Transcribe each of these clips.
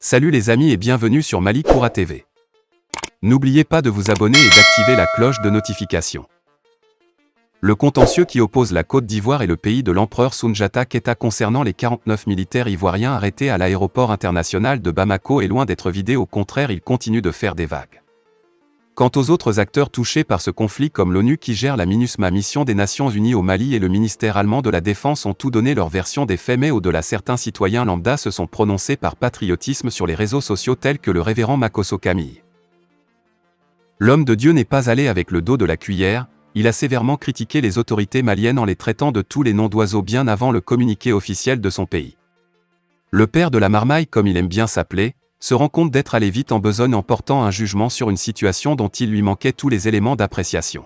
Salut les amis et bienvenue sur Malikoura TV. N'oubliez pas de vous abonner et d'activer la cloche de notification. Le contentieux qui oppose la Côte d'Ivoire et le pays de l'empereur Soundiata Keita concernant les 49 militaires ivoiriens arrêtés à l'aéroport international de Bamako est loin d'être vidé, au contraire il continue de faire des vagues. Quant aux autres acteurs touchés par ce conflit comme l'ONU qui gère la MINUSMA mission des Nations Unies au Mali et le ministère allemand de la Défense ont tout donné leur version des faits, mais au-delà certains citoyens lambda se sont prononcés par patriotisme sur les réseaux sociaux tels que le révérend Makosso Camille. L'homme de Dieu n'est pas allé avec le dos de la cuillère, il a sévèrement critiqué les autorités maliennes en les traitant de tous les noms d'oiseaux bien avant le communiqué officiel de son pays. Le père de la marmaille, comme il aime bien s'appeler, se rend compte d'être allé vite en besogne en portant un jugement sur une situation dont il lui manquait tous les éléments d'appréciation.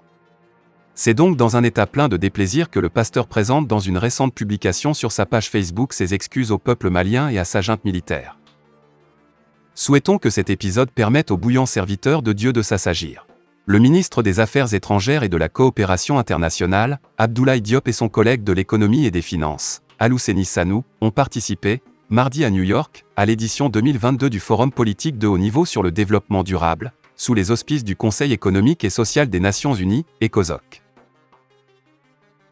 C'est donc dans un état plein de déplaisir que le pasteur présente dans une récente publication sur sa page Facebook ses excuses au peuple malien et à sa junte militaire. Souhaitons que cet épisode permette aux bouillants serviteurs de Dieu de s'assagir. Le ministre des Affaires étrangères et de la coopération internationale, Abdoulaye Diop, et son collègue de l'économie et des finances, Alioune Sanou, ont participé, mardi à New York, à l'édition 2022 du Forum politique de haut niveau sur le développement durable, sous les auspices du Conseil économique et social des Nations Unies, ECOSOC.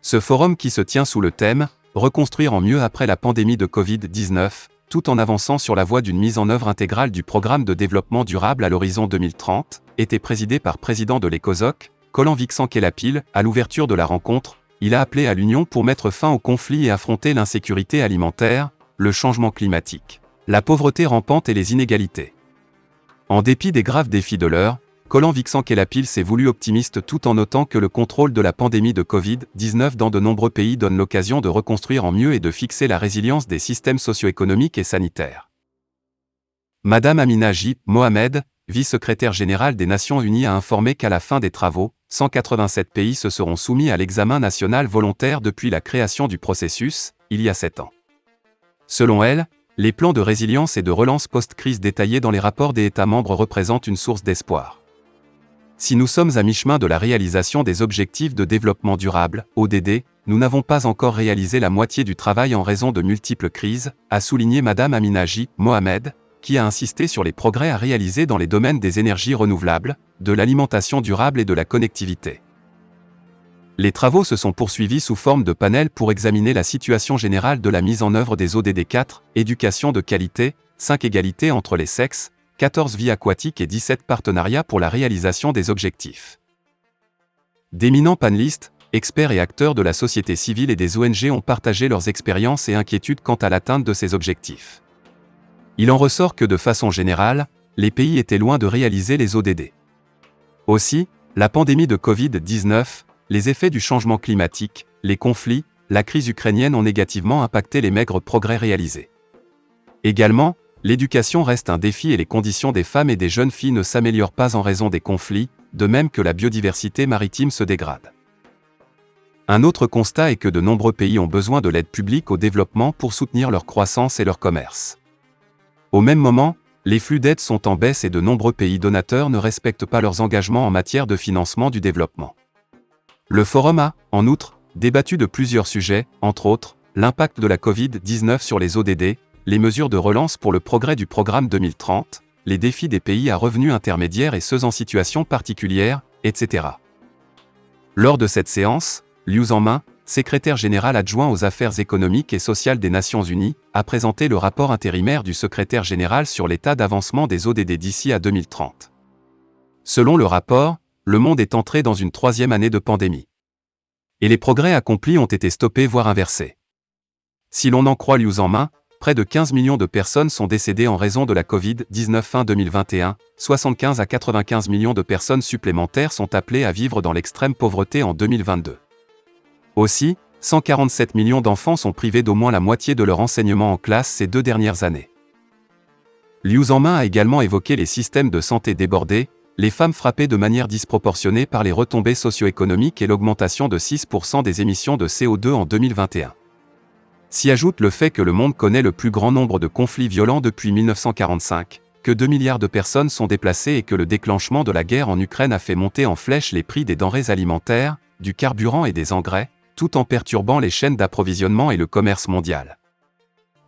Ce forum qui se tient sous le thème « Reconstruire en mieux après la pandémie de Covid-19 », tout en avançant sur la voie d'une mise en œuvre intégrale du programme de développement durable à l'horizon 2030, était présidé par président de l'ECOSOC, Kolan Vixen-Kelapil. À l'ouverture de la rencontre, il a appelé à l'union pour mettre fin au conflit et affronter l'insécurité alimentaire, le changement climatique, la pauvreté rampante et les inégalités. En dépit des graves défis de l'heure, Kolan Vixen-Kelapil s'est voulu optimiste tout en notant que le contrôle de la pandémie de Covid-19 dans de nombreux pays donne l'occasion de reconstruire en mieux et de fixer la résilience des systèmes socio-économiques et sanitaires. Madame Amina J. Mohamed, vice-secrétaire générale des Nations Unies, a informé qu'à la fin des travaux, 187 pays se seront soumis à l'examen national volontaire depuis la création du processus, il y a 7 ans. Selon elle, les plans de résilience et de relance post-crise détaillés dans les rapports des États membres représentent une source d'espoir. Si nous sommes à mi-chemin de la réalisation des objectifs de développement durable, ODD, nous n'avons pas encore réalisé la moitié du travail en raison de multiples crises, a souligné Madame Amina J. Mohamed, qui a insisté sur les progrès à réaliser dans les domaines des énergies renouvelables, de l'alimentation durable et de la connectivité. Les travaux se sont poursuivis sous forme de panel pour examiner la situation générale de la mise en œuvre des ODD 4, éducation de qualité, 5 égalité entre les sexes, 14 vie aquatique et 17 partenariats pour la réalisation des objectifs. D'éminents panélistes, experts et acteurs de la société civile et des ONG ont partagé leurs expériences et inquiétudes quant à l'atteinte de ces objectifs. Il en ressort que de façon générale, les pays étaient loin de réaliser les ODD. Aussi, la pandémie de Covid-19, les effets du changement climatique, les conflits, la crise ukrainienne ont négativement impacté les maigres progrès réalisés. Également, l'éducation reste un défi et les conditions des femmes et des jeunes filles ne s'améliorent pas en raison des conflits, de même que la biodiversité maritime se dégrade. Un autre constat est que de nombreux pays ont besoin de l'aide publique au développement pour soutenir leur croissance et leur commerce. Au même moment, les flux d'aide sont en baisse et de nombreux pays donateurs ne respectent pas leurs engagements en matière de financement du développement. Le forum a, en outre, débattu de plusieurs sujets, entre autres, l'impact de la Covid-19 sur les ODD, les mesures de relance pour le progrès du programme 2030, les défis des pays à revenus intermédiaires et ceux en situation particulière, etc. Lors de cette séance, Liu Zhanmin, secrétaire général adjoint aux affaires économiques et sociales des Nations Unies, a présenté le rapport intérimaire du secrétaire général sur l'état d'avancement des ODD d'ici à 2030. Selon le rapport, le monde est entré dans une 3e année de pandémie. Et les progrès accomplis ont été stoppés voire inversés. Si l'on en croit Liu Zhanmin, près de 15 millions de personnes sont décédées en raison de la Covid-19 fin 2021, 75 à 95 millions de personnes supplémentaires sont appelées à vivre dans l'extrême pauvreté en 2022. Aussi, 147 millions d'enfants sont privés d'au moins la moitié de leur enseignement en classe ces 2 dernières années. Liu Zhanmin a également évoqué les systèmes de santé débordés, les femmes frappées de manière disproportionnée par les retombées socio-économiques et l'augmentation de 6% des émissions de CO2 en 2021. S'y ajoute le fait que le monde connaît le plus grand nombre de conflits violents depuis 1945, que 2 milliards de personnes sont déplacées et que le déclenchement de la guerre en Ukraine a fait monter en flèche les prix des denrées alimentaires, du carburant et des engrais, tout en perturbant les chaînes d'approvisionnement et le commerce mondial.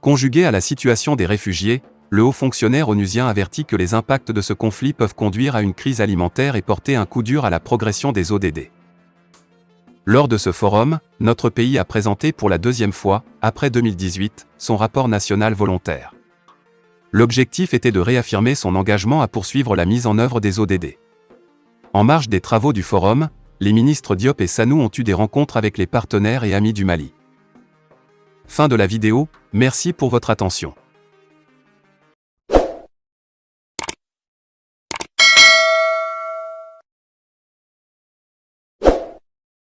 Conjugué à la situation des réfugiés, le haut fonctionnaire onusien avertit que les impacts de ce conflit peuvent conduire à une crise alimentaire et porter un coup dur à la progression des ODD. Lors de ce forum, notre pays a présenté pour la deuxième fois, après 2018, son rapport national volontaire. L'objectif était de réaffirmer son engagement à poursuivre la mise en œuvre des ODD. En marge des travaux du forum, les ministres Diop et Sanou ont eu des rencontres avec les partenaires et amis du Mali. Fin de la vidéo, merci pour votre attention.